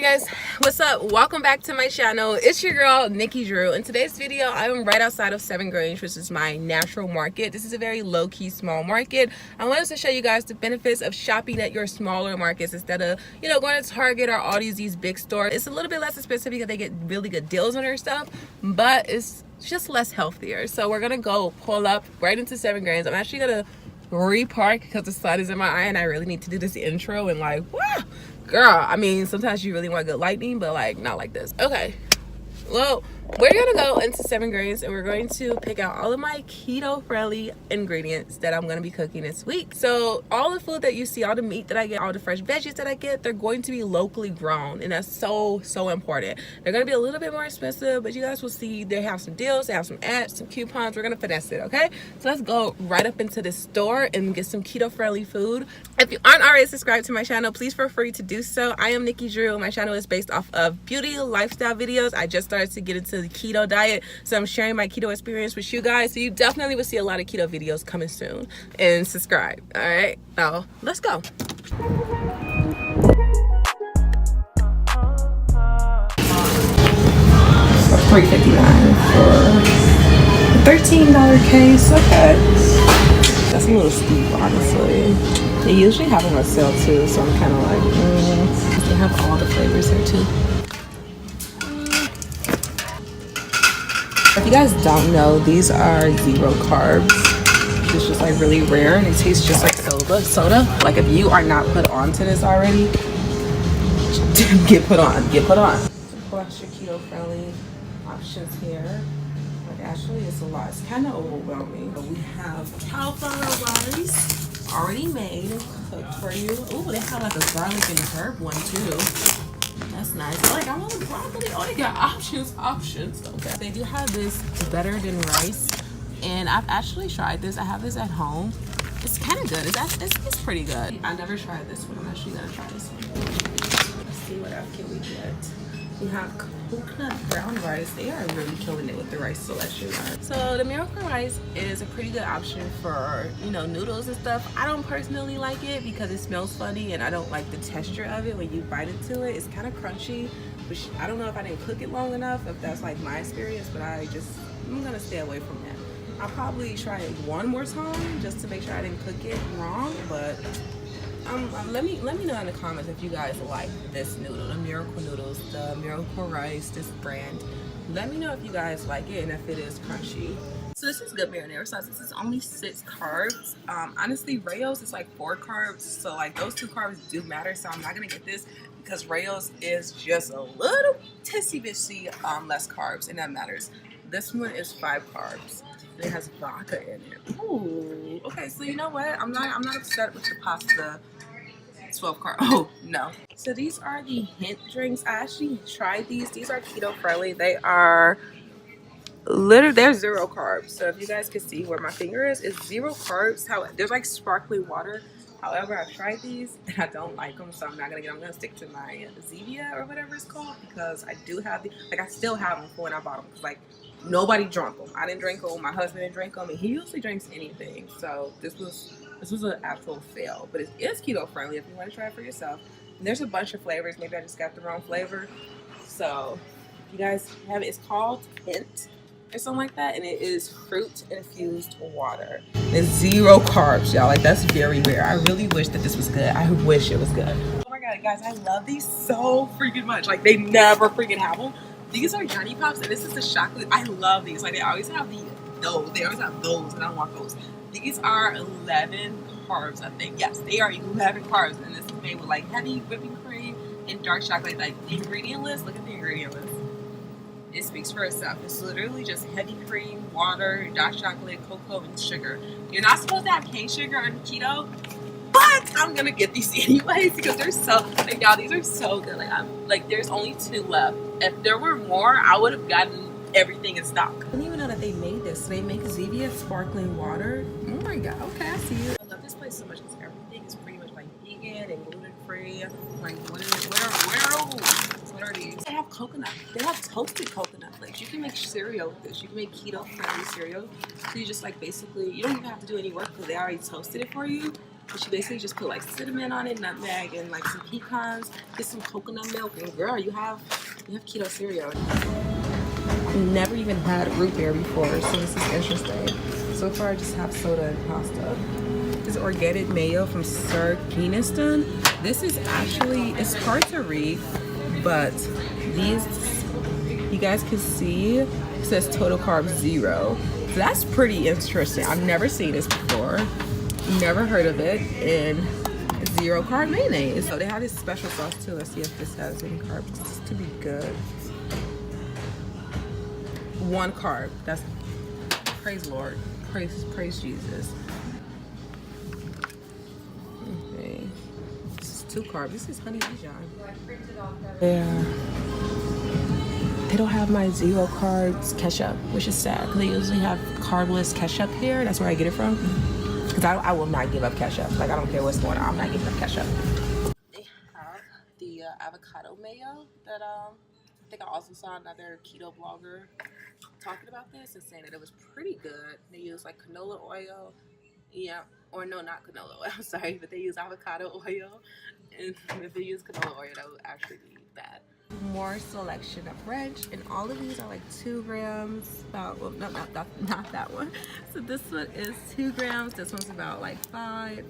guys, what's up? Welcome back to my channel. It's your girl Nikki Drew. In today's video, I am right outside of 7 Grange, which is my natural market. This is a very low-key small market. I wanted to show you guys the benefits of shopping at your smaller markets instead of, going to Target or all these big stores. It's a little bit less expensive because they get really good deals on their stuff, but it's just less healthier. So we're gonna go pull up right into 7 Grange. I'm actually gonna repark because the sun is in my eye and I really need to do this intro and like, wow. Girl, I mean, sometimes you really want good lighting, but like not like this. Okay, well, we're gonna go into 7 Grange and we're going to pick out all of my keto friendly ingredients that I'm gonna be cooking this week. So all the food that you see, all the meat that I get, all the fresh veggies that I get, they're going to be locally grown, and that's so important. They're gonna be a little bit more expensive, but you guys will see they have some deals, they have some ads, some coupons. We're gonna finesse it. Okay, so let's go right up into the store and get some keto friendly food. If you aren't already subscribed to my channel, please feel free to do so. I am Nikki Drew. My channel is based off of beauty lifestyle videos. I just started to get into the keto diet, so I'm sharing my keto experience with you guys. So you definitely will see a lot of keto videos coming soon. And subscribe. All right, now let's go. $3.59 for a $13 case. Okay, that's a little steep, honestly. They usually have them on sale too, so I'm kind of like, they have all the flavors here too. If you guys don't know, these are 0 carbs. It's just like really rare and it tastes just like soda. Like if you are not put onto this already, get put on. Of course, your keto friendly options here. Like actually it's a lot. It's kind of overwhelming. But we have cauliflower rice already made and cooked for you. Oh, they have like a garlic and herb one too. That's nice. Like I want broccoli. Oh, they got options. Okay. They do have this better than rice, and I've actually tried this. I have this at home. It's kind of good. It's pretty good. I never tried this one. I'm actually gonna try this one. Let's see what else can we get. We have coconut brown rice. They are really killing it with the rice selection. So the miracle rice is a pretty good option for noodles and stuff. I don't personally like it because it smells funny and I don't like the texture of it when you bite into it. It's kind of crunchy, which I don't know if I didn't cook it long enough, if that's like my experience, but I'm gonna stay away from that. I'll probably try it one more time just to make sure I didn't cook it wrong, but let me know in the comments if you guys like this noodle, the miracle noodles, the miracle rice, this brand. Let me know if you guys like it and if it is crunchy. So this is good marinara sauce. This is only 6 carbs. Honestly, Rayo's is like 4 carbs, so like those 2 carbs do matter. So I'm not gonna get this because Rayo's is just a little tissy bitty less carbs, and that matters. This one is 5 carbs. It has vodka in it. Ooh, okay. So you know what? I'm not upset with the pasta 12 carbs. Oh no. So these are the hint drinks. I actually tried these. These are keto friendly. They are they're 0 carbs. So if you guys can see where my finger is, it's 0 carbs. There's like sparkling water. However, I've tried these and I don't like them, so I'm not gonna get them. I'm gonna stick to my Zevia or whatever it's called because I do have I still have them for when I bought them. Like nobody drank them. I didn't drink them. My husband didn't drink them, and he usually drinks anything. So this was an actual fail, but it is keto friendly if you want to try it for yourself. And there's a bunch of flavors. Maybe I just got the wrong flavor. So if you guys have it, it's called Hint or something like that, and it is fruit infused water. It's 0 carbs, y'all. Like that's very rare. I really wish that this was good. I wish it was good. Oh my god, guys, I love these so freaking much. Like they never freaking have them. These are Johnny Pops, and this is the chocolate. I love these. Like they always have those. They always have those, and I don't want those. These are 11 carbs, I think. Yes, they are 11 carbs, and this is made with like heavy whipping cream and dark chocolate. Like the ingredient list. Look at the ingredient list. It speaks for itself. It's literally just heavy cream, water, dark chocolate, cocoa, and sugar. You're not supposed to have cane sugar on keto, but I'm gonna get these anyways because they're so like y'all. These are so good. Like there's only 2 left. If there were more, I would have gotten everything in stock. I didn't even know that they made this. They make Zevia sparkling water. Oh my god. Okay, I see it. I love this place so much because everything is pretty much like vegan and gluten free. Like what are these? They have coconut. They have toasted coconut flakes. You can make cereal with this. You can make keto friendly cereal. So you just like basically you don't even have to do any work because they already toasted it for you. And she basically just put like cinnamon on it, nutmeg, and like some pecans, get some coconut milk, and girl, you have keto cereal. Never even had root beer before, so this is interesting. So far, I just have soda and pasta. This is organic mayo from Sir Keaniston. This is actually, it's hard to read, but these, you guys can see, it says total carb 0. So that's pretty interesting. I've never seen this before. Never heard of it. And 0 carb mayonnaise. So they have this special sauce too. Let's see if this has any carbs. This is to be good. 1 carb. That's, praise Lord. Praise Jesus. Okay. This is 2 carbs. This is honey Dijon. Yeah. They don't have my 0 carbs ketchup, which is sad. They usually have carbless ketchup here. That's where I get it from. Because I will not give up ketchup. Like, I don't care what's going on. I'm not giving up ketchup. They have the avocado mayo that I think I also saw another keto blogger talking about this and saying that it was pretty good. They use like canola oil. Yeah. Or no, not canola oil. I'm sorry. But they use avocado oil. And if they use canola oil, that would actually be bad. More selection of ranch, and all of these are like 2 grams. About, well, no, not that one. So this one is 2 grams. This one's about like 5.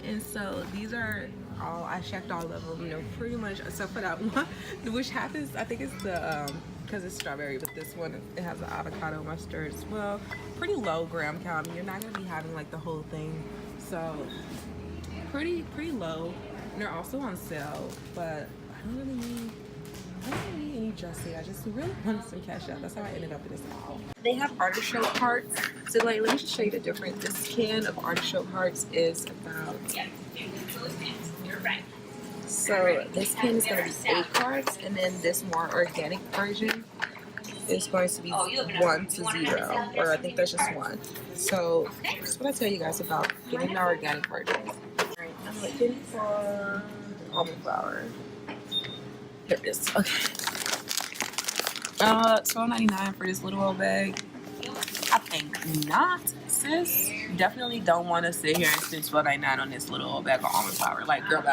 And so these are all, I checked all of them, you know, pretty much except for that one, which happens, I think it's the because it's strawberry, but this one, it has the avocado mustard as well. Pretty low gram count. I mean, you're not gonna be having like the whole thing, so pretty low. And they're also on sale, but I don't really need any dressing. I just really wanted some ketchup. That's how I ended up in this aisle. They have artichoke hearts. So like, let me just show you the difference. This can of artichoke hearts is about, so this can is going to be 8 carbs, and then this more organic version is going to be 1 to 0, or I think that's just 1. So that's what I tell you guys about getting the organic version. I'm looking for almond flour. Here it is. Okay. $12.99 for this little old bag. I think not, sis. Definitely don't want to sit here and spend $12.99 on this little old bag of almond flour. Like, girl,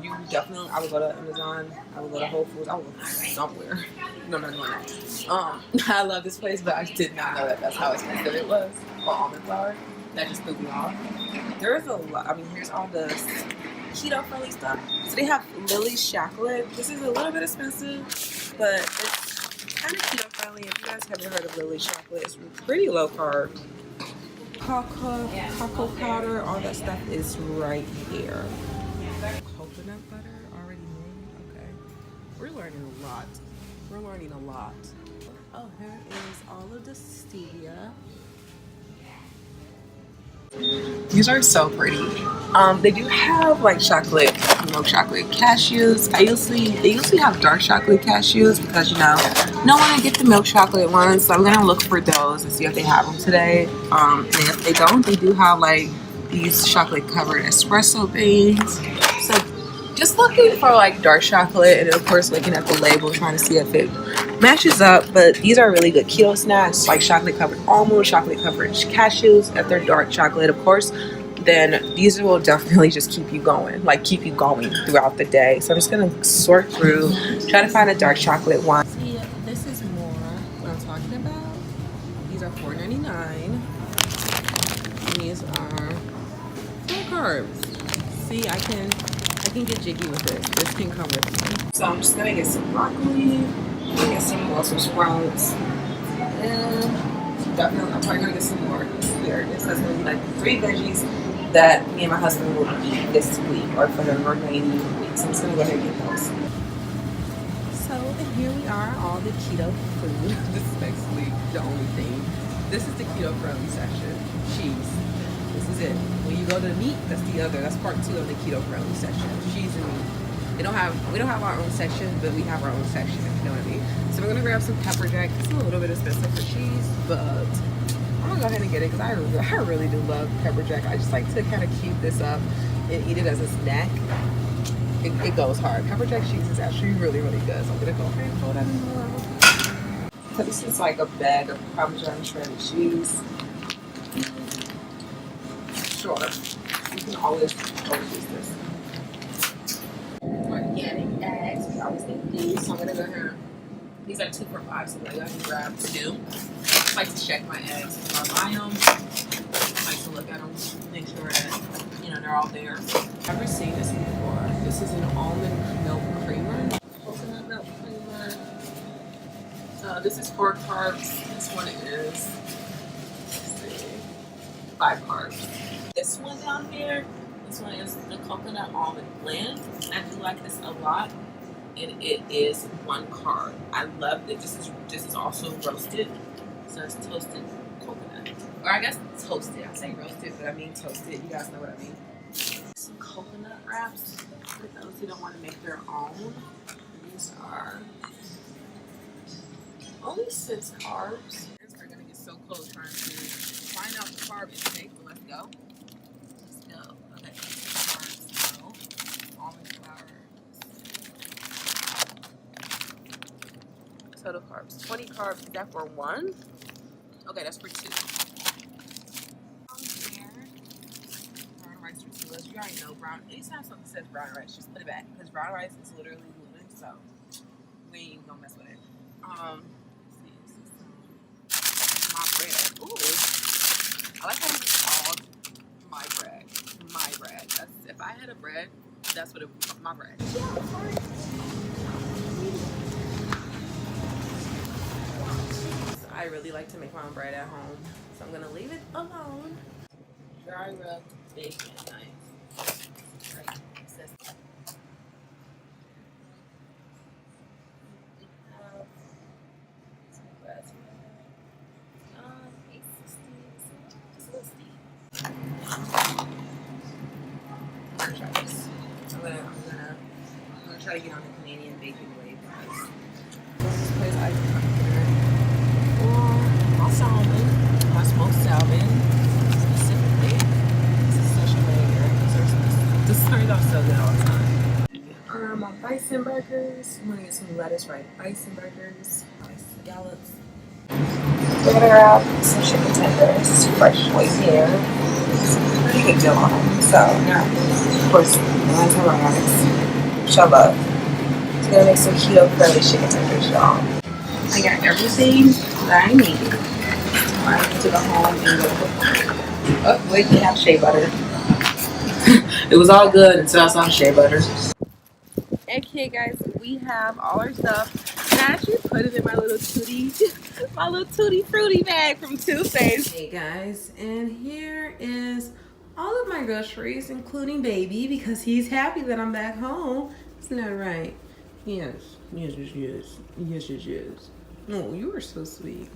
you definitely. I would go to Amazon. I would go to Whole Foods. I would go somewhere. No, not doing that. I love this place, but I did not know that that's how expensive it was for almond flour. That just threw me off. There's a lot. I mean, here's all the keto friendly stuff. So they have Lily's chocolate. This is a little bit expensive, but it's kind of keto friendly. If you guys haven't heard of Lily's chocolate, it's pretty low carb. Cocoa powder, all that stuff is right here. Coconut butter already made. Okay, we're learning a lot. Oh, here is all of the stevia. These are so pretty. They do have like chocolate, milk chocolate cashews. They usually have dark chocolate cashews because, you know, no one to get the milk chocolate ones. So I'm gonna look for those and see if they have them today. And if they don't, they do have like these chocolate covered espresso things. So just looking for like dark chocolate, and of course looking at the label, trying to see if it matches up. But these are really good keto snacks, like chocolate covered almonds, chocolate covered cashews. If they're dark chocolate, of course, then these will definitely just keep you going throughout the day. So I'm just gonna sort through, try to find a dark chocolate one. See, this is more what I'm talking about. These are $4.99. These are 4 carbs. See, I can get jiggy with this. This can come with me. So I'm just gonna get some broccoli, get some sprouts, and definitely I'm probably gonna get some more asparagus. That's gonna be like 3 veggies that me and my husband will eat this week, or for the remaining week. So I'm just gonna go ahead and get those. So here we are, all the keto food. This is basically the only thing. This is the keto friendly section. Cheese. This is it. When you go to the meat, that's part 2 of the keto friendly section. Cheese and meat. We don't have our own section, but we have our own section, if you know what I mean. So we're gonna grab some pepper jack. It's a little bit expensive for cheese, but I'm gonna go ahead and get it because I really do love pepper jack. I just like to kind of cube this up and eat it as a snack. It goes hard. Pepper jack cheese is actually really, really good. So I'm gonna go ahead and throw that in the world. So this is like a bag of Parmesan shredded cheese. Sure. You can always use this. Organic eggs. We always need these. So I'm gonna go here. These are 2 for $5, so I can grab 2. I like to check my eggs before I buy them. I like to look at them, make sure that they're all there. I've never seen this before. This is an almond milk creamer. Coconut milk creamer. This is 4 carbs. This one is 5 carbs. This one down here, this one is the coconut almond blend. I do like this a lot, and it is 1 carb. I love it. This is also roasted, so it's toasted coconut, or I guess toasted. I say roasted, but I mean toasted. You guys know what I mean. Some coconut wraps for those who don't want to make their own. These are only 6 carbs. We're gonna get so close trying to find out the carb intake. But let's go. Let's go. Okay. Carbs. No. Almond flour. Total carbs. 20 carbs. Is that for 1? Okay, that's for 2. Brown rice tortillas. You already know brown. Anytime something says brown rice, just put it back because brown rice is literally gluten, so we ain't even gonna mess with it. My bread. Ooh. I like how it's called my bread. My bread. That's, if I had a bread, that's what it would be. My bread. I really like to make my own bread at home, so I'm gonna leave it alone. Dry rub bacon. Nice. Right. I'm gonna try to get on the Canadian bacon wave, guys. This place I can my salmon, my smoked salmon, specifically. This is such a banger. This turns out so good all the time. My bison burgers. I'm gonna get some lettuce, right? Bison burgers, scallops. We're gonna grab some chicken tenders, freshly here. Pretty good deal on them. So, yeah. Of course, mine's are rice, which I love. So, I'm gonna make some keto curly chicken tenders, y'all. I got everything that I need. I need to go home and go cook. Oh, wait, we have shea butter. It was all good until I saw shea butter. Okay, guys, we have all our stuff. And I actually put it in my little tutti frutti bag from Tuesdays. Hey guys, and here is all of my groceries, including baby, because he's happy that I'm back home. Isn't that right? Yes. Oh, you are so sweet.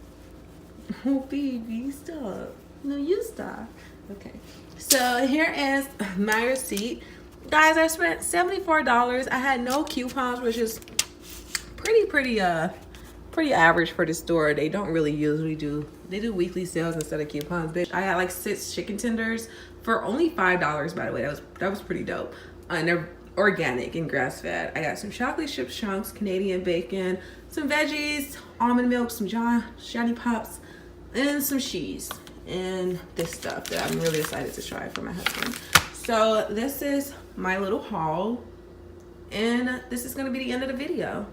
Oh, baby, stop. No, you stop. Okay. So here is my receipt. Guys, I spent $74. I had no coupons, which is pretty average for the store. They don't really usually do, they do weekly sales instead of coupons. Bitch, I had like 6 chicken tenders for only $5, by the way. That was pretty dope. And they're organic and grass fed. I got some chocolate chip chunks, Canadian bacon, some veggies, almond milk, some Johnny Pops, and some cheese, and this stuff that I'm really excited to try for my husband. So this is my little haul, and this is going to be the end of the video.